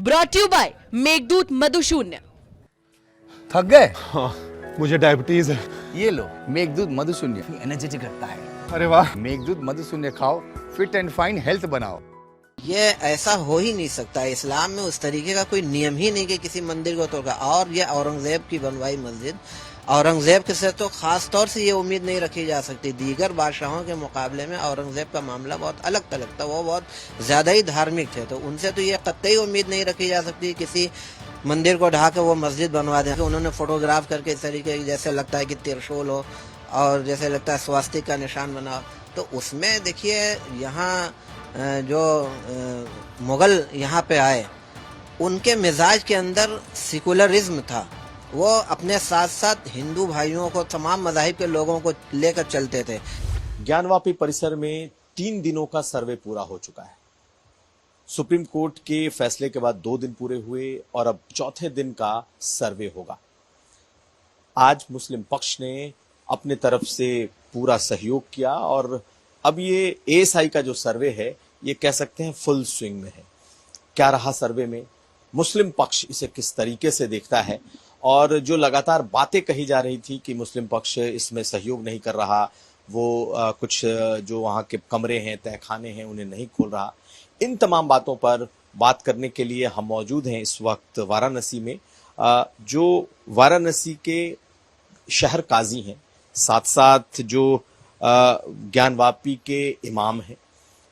Brought you by Meghdoot Madhushunya. थक गए? हाँ, मुझे डायबिटीज है। ये लो मेघदूत मधुशून्य, एनर्जेटिक रखता है। अरे वाह। मेघदूत मधुशून्य खाओ, फिट एंड फाइन हेल्थ बनाओ। ये ऐसा हो ही नहीं सकता। इस्लाम में उस तरीके का कोई नियम ही नहीं कि किसी मंदिर को तोड़कर। और ये औरंगजेब की बनवाई मस्जिद, औरंगजेब के से तो खास तौर से ये उम्मीद नहीं रखी जा सकती। दीगर बादशाहों के मुकाबले में औरंगजेब का मामला बहुत अलग थलग था, वो बहुत ज्यादा ही धार्मिक थे, तो उनसे तो ये कतई उम्मीद नहीं रखी जा सकती किसी मंदिर को ढा के वो मस्जिद बनवा दें। उन्होंने फोटोग्राफ करके इस तरीके की, जैसे लगता है कि त्रिशूल हो और जैसे लगता है स्वास्तिक का निशान बना, तो उसमें देखिए यहाँ जो मुगल यहाँ पे आए, उनके मिजाज के अंदर सेकुलरिज्म था। वो अपने साथ साथ हिंदू भाइयों को, तमाम मज़ाहिब के लोगों को लेकर चलते थे। ज्ञानवापी परिसर में 3 दिनों का सर्वे पूरा हो चुका है। सुप्रीम कोर्ट के फैसले के बाद 2 दिन पूरे हुए और अब चौथे दिन का सर्वे होगा। आज मुस्लिम पक्ष ने अपने तरफ से पूरा सहयोग किया और अब ये एएसआई का जो सर्वे है, ये कह सकते हैं फुल स्विंग में है। क्या रहा सर्वे में, मुस्लिम पक्ष इसे किस तरीके से देखता है, और जो लगातार बातें कही जा रही थी कि मुस्लिम पक्ष इसमें सहयोग नहीं कर रहा, वो कुछ जो वहाँ के कमरे हैं, तहखाने हैं, उन्हें नहीं खोल रहा, इन तमाम बातों पर बात करने के लिए हम मौजूद हैं इस वक्त वाराणसी में। जो वाराणसी के शहर काजी हैं, साथ साथ जो ज्ञानवापी के इमाम हैं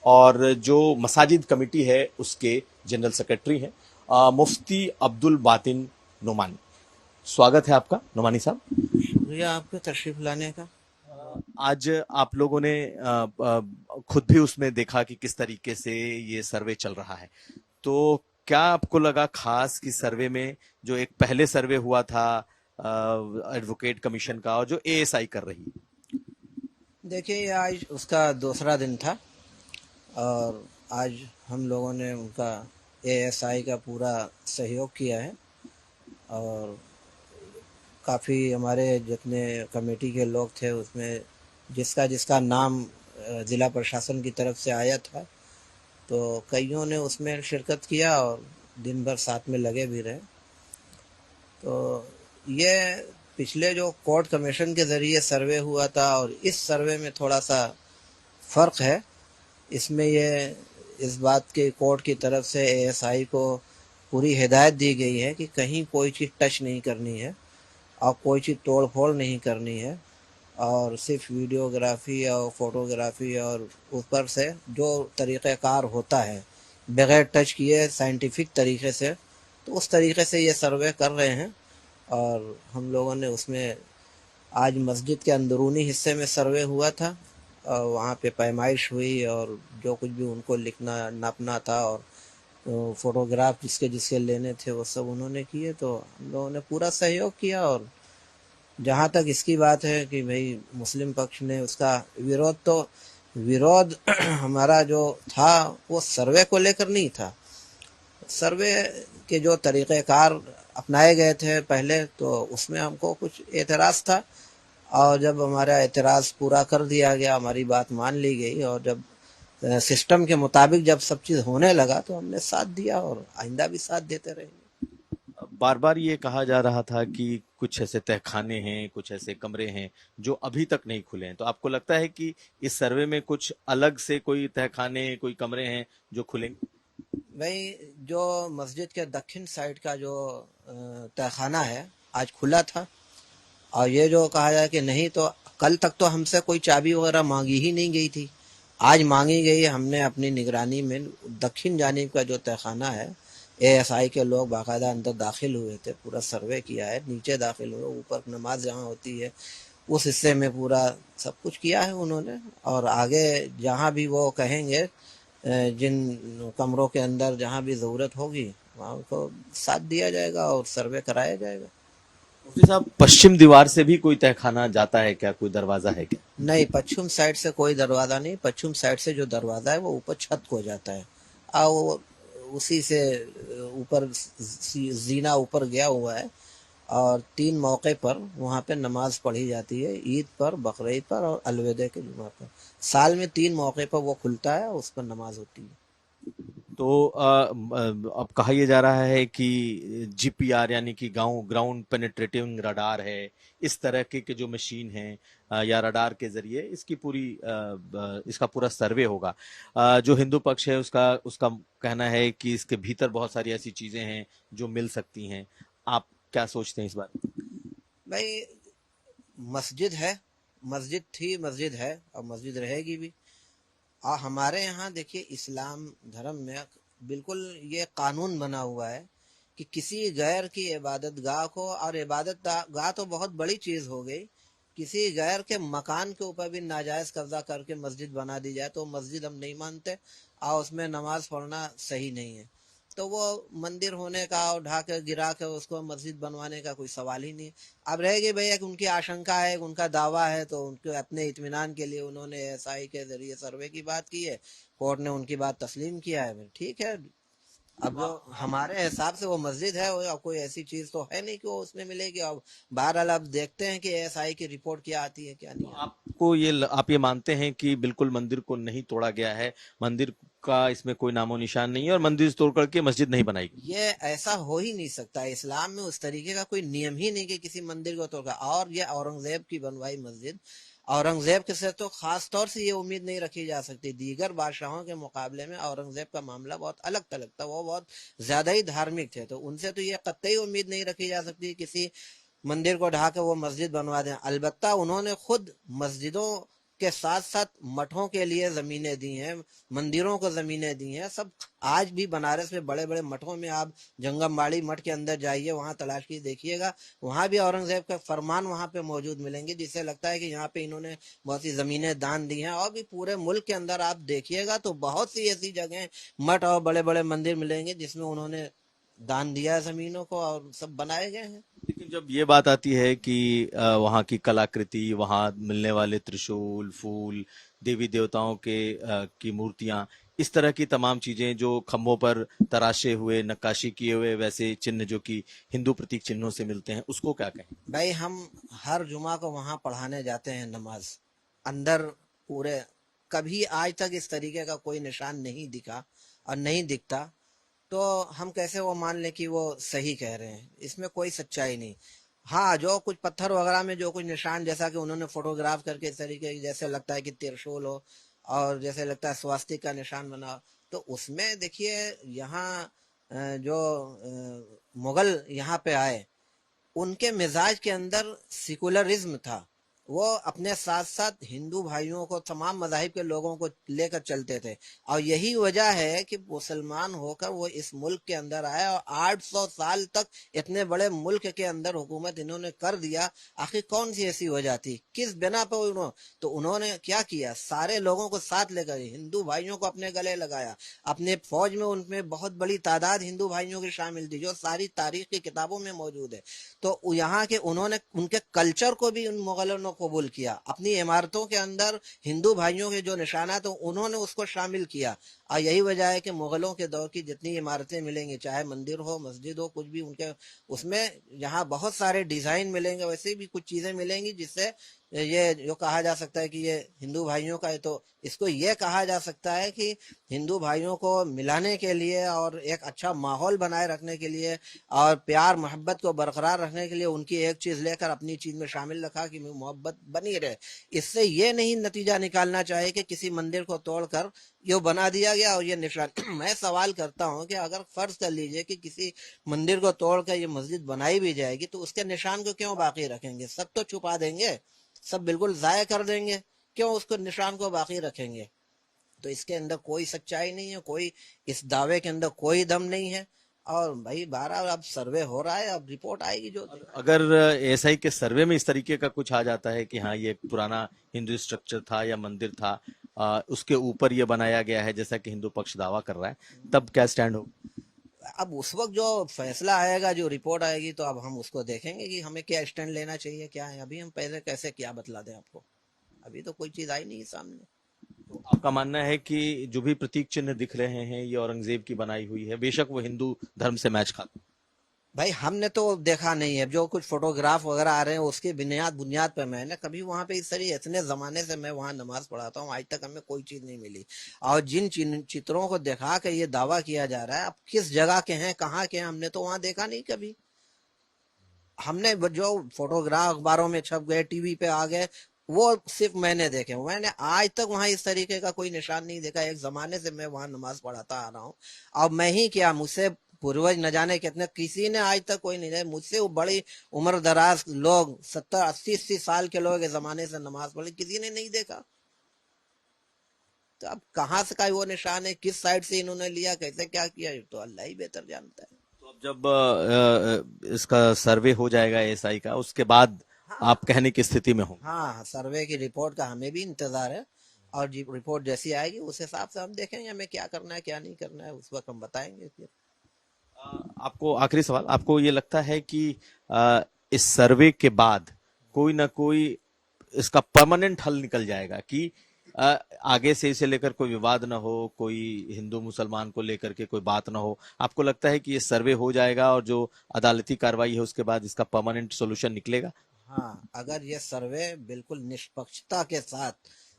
और जो मसाजिद कमेटी है उसके जनरल सेक्रेटरी हैं, मुफ्ती अब्दुल बातिन नोमानी। स्वागत है आपका नोमानी साहब। शुक्रिया आपको तशरीफ लाने का। आज आप लोगों ने खुद भी उसमें देखा कि किस तरीके से ये सर्वे चल रहा है, तो क्या आपको लगा खास कि सर्वे में जो एक पहले सर्वे हुआ था एडवोकेट कमीशन का और जो एएसआई कर रही है? देखिए, आज उसका दूसरा दिन था और आज हम लोगों ने उनका एएसआई का पूरा सहयोग किया है और काफ़ी हमारे जितने कमेटी के लोग थे उसमें जिसका जिसका नाम ज़िला प्रशासन की तरफ से आया था, तो कईयों ने उसमें शिरकत किया और दिन भर साथ में लगे भी रहे। तो ये पिछले जो कोर्ट कमीशन के ज़रिए सर्वे हुआ था और इस सर्वे में थोड़ा सा फ़र्क है। इसमें ये इस बात के कोर्ट की तरफ से एएसआई को पूरी हिदायत दी गई है कि कहीं कोई चीज़ टच नहीं करनी है और कोई चीज़ तोड़ फोड़ नहीं करनी है, और सिर्फ वीडियोग्राफी और फोटोग्राफी और ऊपर से जो तरीक़ेकार होता है बग़ैर टच किए साइंटिफिक तरीके से, तो उस तरीके से ये सर्वे कर रहे हैं। और हम लोगों ने उसमें आज मस्जिद के अंदरूनी हिस्से में सर्वे हुआ था और वहाँ पे पैमाइश हुई और जो कुछ भी उनको लिखना नापना था और फोटोग्राफ जिसके जिसके लेने थे वो सब उन्होंने किए। तो हम लोगों ने पूरा सहयोग किया और जहाँ तक इसकी बात है कि भाई मुस्लिम पक्ष ने उसका विरोध, तो विरोध हमारा जो था वो सर्वे को लेकर नहीं था। सर्वे के जो तरीक़ेकार अपनाए गए थे पहले, तो उसमें हमको कुछ एतराज़ था और जब हमारा एतराज़ पूरा कर दिया गया, हमारी बात मान ली गई और जब सिस्टम के मुताबिक जब सब चीज़ होने लगा तो हमने साथ दिया और आइंदा भी साथ देते रहेंगे। बार बार ये कहा जा रहा था कि कुछ ऐसे तहखाने हैं, कुछ ऐसे कमरे हैं जो अभी तक नहीं खुले हैं, तो आपको लगता है कि इस सर्वे में कुछ अलग से कोई तहखाने, कोई कमरे हैं जो खुलेंगे? भाई, जो मस्जिद के दक्षिण साइड का जो तहखाना है आज खुला था और ये जो कहा जाए कि नहीं, तो कल तक तो हमसे कोई चाबी वगैरह मांगी ही नहीं गई थी, आज मांगी गई। हमने अपनी निगरानी में दक्षिण जानिब का जो तहखाना है, एएसआई के लोग बाकायदा अंदर दाखिल हुए थे, पूरा सर्वे किया है, नीचे दाखिल हुए, ऊपर नमाज जहाँ होती है उस हिस्से में पूरा सब कुछ किया है उन्होंने। और आगे जहाँ भी वो कहेंगे, जिन कमरों के अंदर जहाँ भी ज़रूरत होगी वहाँ उनको साथ दिया जाएगा और सर्वे कराया जाएगा। मुफ्ती साहब, पश्चिम दीवार से भी कोई तहखाना जाता है क्या, कोई दरवाजा है क्या? नहीं, पश्चिम साइड से कोई दरवाज़ा नहीं। पश्चिम साइड से जो दरवाज़ा है वो ऊपर छत को जाता है और वो उसी से ऊपर जीना ऊपर गया हुआ है और 3 मौके पर वहाँ पे नमाज पढ़ी जाती है, ईद पर, बकरीद पर और अलविदा के जुमा पर। साल में 3 मौके पर वो खुलता है, उस पर नमाज होती है। तो अब कहा यह जा रहा है कि जीपीआर यानी कि ग्राउंड पेनिट्रेटिंग रडार है, इस तरह के जो मशीन है या रडार के जरिए इसका पूरा सर्वे होगा। जो हिंदू पक्ष है उसका उसका कहना है कि इसके भीतर बहुत सारी ऐसी चीजें हैं जो मिल सकती हैं। आप क्या सोचते हैं इस बारे में? भाई, मस्जिद है, मस्जिद थी, मस्जिद है और मस्जिद रहेगी भी। और हमारे यहाँ देखिए इस्लाम धर्म में बिल्कुल ये कानून बना हुआ है कि किसी गैर की इबादत गाह को, और इबादत गाह तो बहुत बड़ी चीज हो गई, किसी गैर के मकान के ऊपर भी नाजायज कब्जा करके मस्जिद बना दी जाए तो मस्जिद हम नहीं मानते और उसमें नमाज पढ़ना सही नहीं है। तो वो मंदिर होने का और ढा के गिरा के उसको मस्जिद बनवाने का कोई सवाल ही नहीं। अब रहेगी भैया कि उनकी आशंका है, उनका दावा है, तो उनके अपने इत्मीनान के लिए उन्होंने एएसआई के जरिए सर्वे की बात की है, कोर्ट ने उनकी बात तस्लीम किया है, ठीक है। अब जो हमारे हिसाब से वो मस्जिद है, वो कोई ऐसी चीज तो है नहीं कि वो उसमें मिलेगी। अब बहरहाल अब देखते हैं कि एएसआई की रिपोर्ट क्या आती है क्या नहीं। आप ये मानते हैं कि बिल्कुल मंदिर को नहीं तोड़ा गया है, मंदिर का इसमें कोई नामो निशान नहीं है और मंदिर तोड़ करके मस्जिद नहीं बनाएगी? ये ऐसा हो ही नहीं सकता। इस्लाम में उस तरीके का कोई नियम ही नहीं कि किसी मंदिर को तोड़कर। और ये औरंगजेब की बनवाई मस्जिद, औरंगजेब के से तो खास तौर से ये उम्मीद नहीं रखी जा सकती। दीगर बादशाहों के मुकाबले में औरंगजेब का मामला बहुत अलग थलग था, वो बहुत ज्यादा ही धार्मिक थे, तो उनसे तो ये कतई उम्मीद नहीं रखी जा सकती किसी मंदिर को ढा के वो मस्जिद बनवा दें। अलबत्ता उन्होंने खुद मस्जिदों के साथ साथ मठों के लिए जमीनें दी हैं, मंदिरों को जमीनें दी हैं। सब आज भी बनारस में बड़े बड़े मठों में, आप जंगमबाड़ी मठ के अंदर जाइए, वहां तलाश की देखिएगा, वहां भी औरंगजेब का फरमान वहां पे मौजूद मिलेंगे, जिससे लगता है कि यहाँ पे इन्होंने बहुत सी जमीनें दान दी हैं। और भी पूरे मुल्क के अंदर आप देखिएगा तो बहुत सी ऐसी जगह मठ और बड़े बड़े मंदिर मिलेंगे जिसमें उन्होंने दान दिया है जमीनों को और सब बनाए गए हैं। लेकिन जब ये बात आती है कि वहाँ की कलाकृति, वहाँ मिलने वाले त्रिशूल, फूल, देवी देवताओं की मूर्तियां, इस तरह की तमाम चीजें जो खम्भों पर तराशे हुए, नक्काशी किए हुए वैसे चिन्ह जो कि हिंदू प्रतीक चिन्हों से मिलते हैं, उसको क्या कहें? भाई, हम हर जुमा को वहां पढ़ाने जाते हैं नमाज। अंदर पूरे कभी आज तक इस तरीके का कोई निशान नहीं दिखा और नहीं दिखता, तो हम कैसे वो मान लें कि वो सही कह रहे हैं? इसमें कोई सच्चाई नहीं। हाँ, जो कुछ पत्थर वगैरह में जो कुछ निशान, जैसा कि उन्होंने फोटोग्राफ करके इस तरीके की, जैसे लगता है कि त्रिशूल हो और जैसे लगता है स्वास्तिक का निशान बना हो, तो उसमें देखिए यहाँ जो मुगल यहाँ पे आए, उनके मिजाज के अंदर सिकुलरिज्म था। वो अपने साथ साथ हिंदू भाइयों को, तमाम मजाहिब के लोगों को लेकर चलते थे, और यही वजह है कि मुसलमान होकर वो इस मुल्क के अंदर आए और 800 साल तक इतने बड़े मुल्क के अंदर हुकूमत इन्होंने कर दिया। आखिर कौन सी ऐसी वजह थी, किस बिना पर उन्होंने, तो उन्होंने क्या किया, सारे लोगों को साथ लेकर हिंदू भाइयों को अपने गले लगाया। अपने फौज में उनमें बहुत बड़ी तादाद हिंदू भाइयों की शामिल थी, जो सारी तारीख की किताबों में मौजूद है। तो यहाँ के उन्होंने उनके कल्चर को भी उन मुगलों ने कबूल किया। अपनी इमारतों के अंदर हिंदू भाइयों के जो निशाना तो उन्होंने उसको शामिल किया। और यही वजह है कि मुगलों के दौर की जितनी इमारतें मिलेंगी, चाहे मंदिर हो, मस्जिद हो, कुछ भी, उनके उसमें यहाँ बहुत सारे डिजाइन मिलेंगे, वैसे भी कुछ चीजें मिलेंगी जिससे ये जो कहा जा सकता है कि ये हिंदू भाइयों का है। तो इसको ये कहा जा सकता है कि हिंदू भाइयों को मिलाने के लिए और एक अच्छा माहौल बनाए रखने के लिए और प्यार मोहब्बत को बरकरार रखने के लिए उनकी एक चीज लेकर अपनी चीज में शामिल रखा कि मोहब्बत बनी रहे। इससे ये नहीं नतीजा निकालना चाहिए कि किसी मंदिर को तोड़कर ये बना दिया गया और ये निशान। मैं सवाल करता हूँ कि अगर फर्ज कर लीजिए कि किसी मंदिर को तोड़कर ये मस्जिद बनाई भी जाएगी, तो उसके निशान को क्यों बाकी रखेंगे? सब तो छुपा देंगे, सब बिल्कुल जाया कर देंगे, क्यों उसको निशान को बाकी रखेंगे? तो इसके अंदर कोई सच्चाई नहीं है, कोई इस दावे के अंदर कोई दम नहीं है। और भाई 12 अब सर्वे हो रहा है, अब रिपोर्ट आएगी। जो अगर एएसआई के सर्वे में इस तरीके का कुछ आ जाता है कि हाँ ये पुराना हिंदू स्ट्रक्चर था या मंदिर था, उसके ऊपर ये बनाया गया है जैसा कि हिंदू पक्ष दावा कर रहा है, तब क्या स्टैंड हो? अब उस वक्त जो फैसला आएगा, जो रिपोर्ट आएगी, तो अब हम उसको देखेंगे कि हमें क्या स्टैंड लेना चाहिए, क्या है। अभी हम पहले कैसे क्या बतला दें आपको, अभी तो कोई चीज आई नहीं सामने। तो आपका मानना है कि जो भी प्रतीक चिन्ह दिख रहे हैं ये औरंगजेब की बनाई हुई है, बेशक वो हिंदू धर्म से मैच खाते? भाई हमने तो देखा नहीं है, जो कुछ फोटोग्राफ वगैरह आ रहे हैं उसके बुनियाद पे मैंने कभी वहां पे इस तरह इतने जमाने से मैं वहां नमाज पढ़ाता हूँ, आज तक हमें कोई चीज नहीं मिली। और जिन चित्रों को दिखा के ये दावा किया जा रहा है, अब किस जगह के हैं, कहाँ के हैं, हमने तो वहां देखा नहीं कभी। हमने जो फोटोग्राफ अखबारों में छप गए, टीवी पे आ गए, वो सिर्फ मैंने देखे। मैंने आज तक वहां इस तरीके का कोई निशान नहीं देखा। एक जमाने से मैं वहां नमाज पढ़ाता आ रहा हूँ। अब मैं ही क्या, मुझसे पूर्वज न जाने कितने, किसी ने आज तक कोई नहीं, मुझसे वो बड़ी उम्र दराज लोग 70 80 80 साल के लोग इस जमाने से नमाज पढ़े, किसी ने नहीं देखा। तो अब कहाँ से का वो निशान है, किस साइड से इन्होंने लिया, कैसे क्या किया, ये तो अल्लाह ही बेहतर जानता है। तो अब जब इसका सर्वे हो जाएगा एएसआई का, उसके बाद आप कहने की स्थिति में हो? हाँ, सर्वे की रिपोर्ट का हमें भी इंतजार है, और जी रिपोर्ट जैसी आएगी उस हिसाब से हम देखेंगे हमें क्या करना है क्या नहीं करना है, उस वक्त हम बताएंगे फिर। आपको आखिरी सवाल, आपको ये लगता है कि इस सर्वे के बाद कोई ना कोई इसका परमानेंट हल निकल जाएगा कि आगे से इसे लेकर कोई विवाद ना हो, कोई हिंदू मुसलमान को लेकर के कोई बात ना हो? आपको लगता है कि ये सर्वे हो जाएगा और जो अदालती कार्रवाई है उसके बाद इसका परमानेंट सोल्यूशन निकलेगा? हाँ, अगर ये सर्वे बिल्कुल निष्पक्षता के साथ,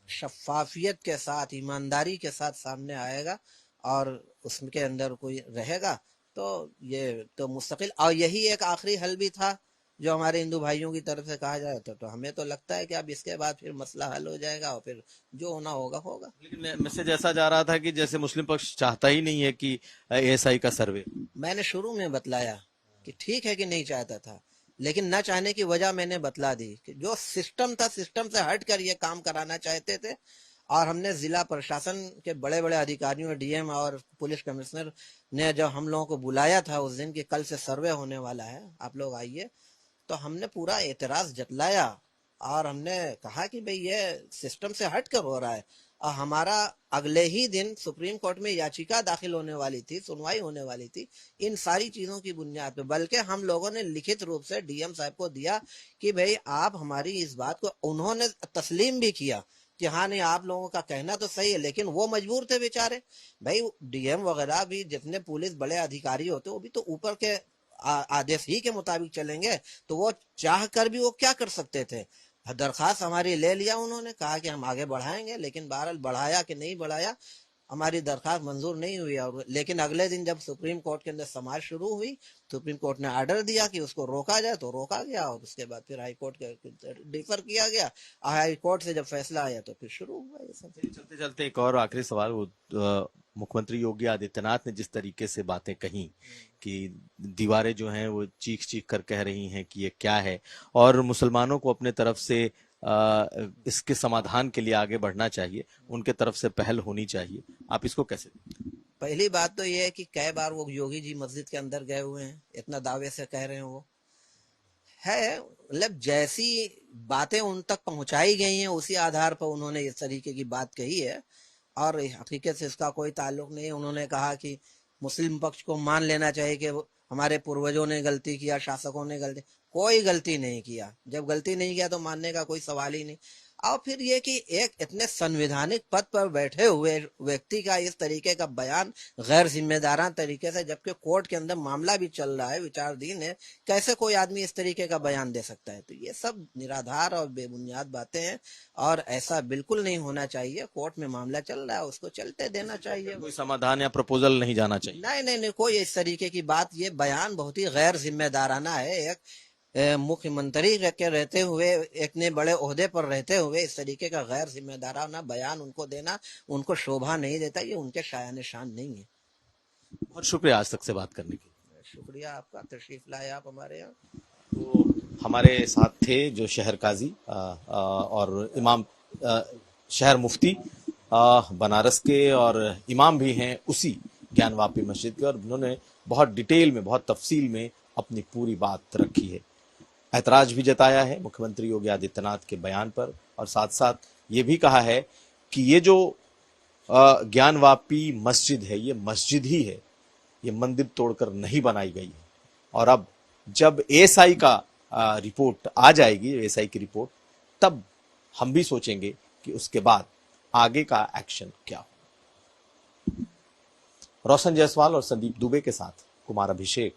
शफाफियत के साथ, ईमानदारी के साथ सामने आएगा और उसके अंदर कोई रहेगा, तो ये तो मुस्तकिल, और यही एक आखिरी हल भी था जो हमारे हिंदू भाइयों की तरफ से कहा जाए, तो हमें तो लगता है कि अब इसके बाद फिर मसला हल हो जाएगा और फिर जो होना होगा होगा। लेकिन मैसेज ऐसा जा रहा था कि जैसे मुस्लिम पक्ष चाहता ही नहीं है कि एएसआई का सर्वे। मैंने शुरू में बतलाया कि ठीक है कि नहीं चाहता था, लेकिन न चाहने की वजह मैंने बतला दी कि जो सिस्टम था, सिस्टम से हट कर ये काम कराना चाहते थे। और हमने जिला प्रशासन के बड़े बड़े अधिकारियों, डीएम और पुलिस कमिश्नर ने जब हम लोगों को बुलाया था उस दिन कि कल से सर्वे होने वाला है, आप लोग आइए, तो हमने पूरा एतराज जतलाया और हमने कहा कि भाई ये सिस्टम से हट कर हो रहा है। और हमारा अगले ही दिन सुप्रीम कोर्ट में याचिका दाखिल होने वाली थी, सुनवाई होने वाली थी इन सारी चीजों की बुनियाद पे, बल्कि हम लोगों ने लिखित रूप से डीएम साहब को दिया कि भाई आप हमारी इस बात को, उन्होंने तस्लीम भी किया कि हाँ नहीं, आप लोगों का कहना तो सही है, लेकिन वो मजबूर थे बेचारे। भाई डीएम वगैरह भी, जितने पुलिस बड़े अधिकारी होते, वो भी तो ऊपर के आदेश ही के मुताबिक चलेंगे, तो वो चाह कर भी वो क्या कर सकते थे। दरखास्त हमारी ले लिया उन्होंने, कहा कि हम आगे बढ़ाएंगे, लेकिन बहरहाल बढ़ाया कि नहीं बढ़ाया, हमारी दरखास्त मंजूर नहीं हुई। और लेकिन अगले दिन जब सुप्रीम कोर्ट के अंदर समाज शुरू हुई, सुप्रीम कोर्ट ने आर्डर दिया कि उसको रोका जाए, तो रोका गया, और उसके बाद फिर हाई कोर्ट के डिफर किया गया। हाई कोर्ट से जब फैसला आया तो फिर शुरू हुआ ये सब। चलते चलते एक और आखिरी सवाल, वो मुख्यमंत्री योगी आदित्यनाथ ने जिस तरीके से बातें कही कि दीवारें जो हैं वो चीख चीख कर कह रही हैं कि ये क्या है, और मुसलमानों को अपने तरफ से इसके समाधान के लिए आगे बढ़ना चाहिए, उनके तरफ से पहल होनी चाहिए, आप इसको कैसे? पहली बात तो ये है कि कई बार वो योगी जी मस्जिद के अंदर गए हुए हैं, इतना दावे से कह रहे हैं, वो है मतलब जैसी बातें उन तक पहुंचाई गई हैं उसी आधार पर उन्होंने इस तरीके की बात कही है, और हकीकत से इसका कोई ताल्लुक नहीं है। उन्होंने कहा कि मुस्लिम पक्ष को मान लेना चाहिए कि हमारे पूर्वजों ने गलती किया, शासकों ने गलती, कोई गलती नहीं किया। जब गलती नहीं किया तो मानने का कोई सवाल ही नहीं। और फिर ये कि एक इतने संवैधानिक पद पर बैठे हुए व्यक्ति का इस तरीके का बयान गैर जिम्मेदाराना तरीके से, जबकि कोर्ट के अंदर मामला भी चल रहा है, विचाराधीन है, कैसे कोई आदमी इस तरीके का बयान दे सकता है? तो ये सब निराधार और बेबुनियाद बातें हैं, और ऐसा बिल्कुल नहीं होना चाहिए। कोर्ट में मामला चल रहा है, उसको चलते देना चाहिए, कोई समाधान या प्रपोजल नहीं जाना चाहिए। नहीं नहीं नहीं, कोई इस तरीके की बात, ये बयान बहुत ही गैर जिम्मेदाराना है। एक मुख्यमंत्री के रहते हुए, इतने बड़े ओहदे पर रहते हुए इस तरीके का गैर जिम्मेदाराना बयान उनको देना उनको शोभा नहीं देता, ये उनके शायान शान नहीं है। बहुत शुक्रिया आज तक से बात करने के लिए। शुक्रिया आपका, तशरीफ लाए आप हमारे यहाँ। तो हमारे साथ थे जो शहर काजी और इमाम, शहर मुफ्ती बनारस के, और इमाम भी हैं उसी ज्ञानवापी मस्जिद के, और उन्होंने बहुत डिटेल में, बहुत तफसील में अपनी पूरी बात रखी है। ऐतराज भी जताया है मुख्यमंत्री योगी आदित्यनाथ के बयान पर, और साथ साथ ये भी कहा है कि ये जो ज्ञानवापी मस्जिद है, ये मस्जिद ही है, ये मंदिर तोड़कर नहीं बनाई गई है। और अब जब एएसआई का रिपोर्ट आ जाएगी, एएसआई की रिपोर्ट, तब हम भी सोचेंगे कि उसके बाद आगे का एक्शन क्या हो। रोशन जायसवाल और संदीप दुबे के साथ कुमार अभिषेक,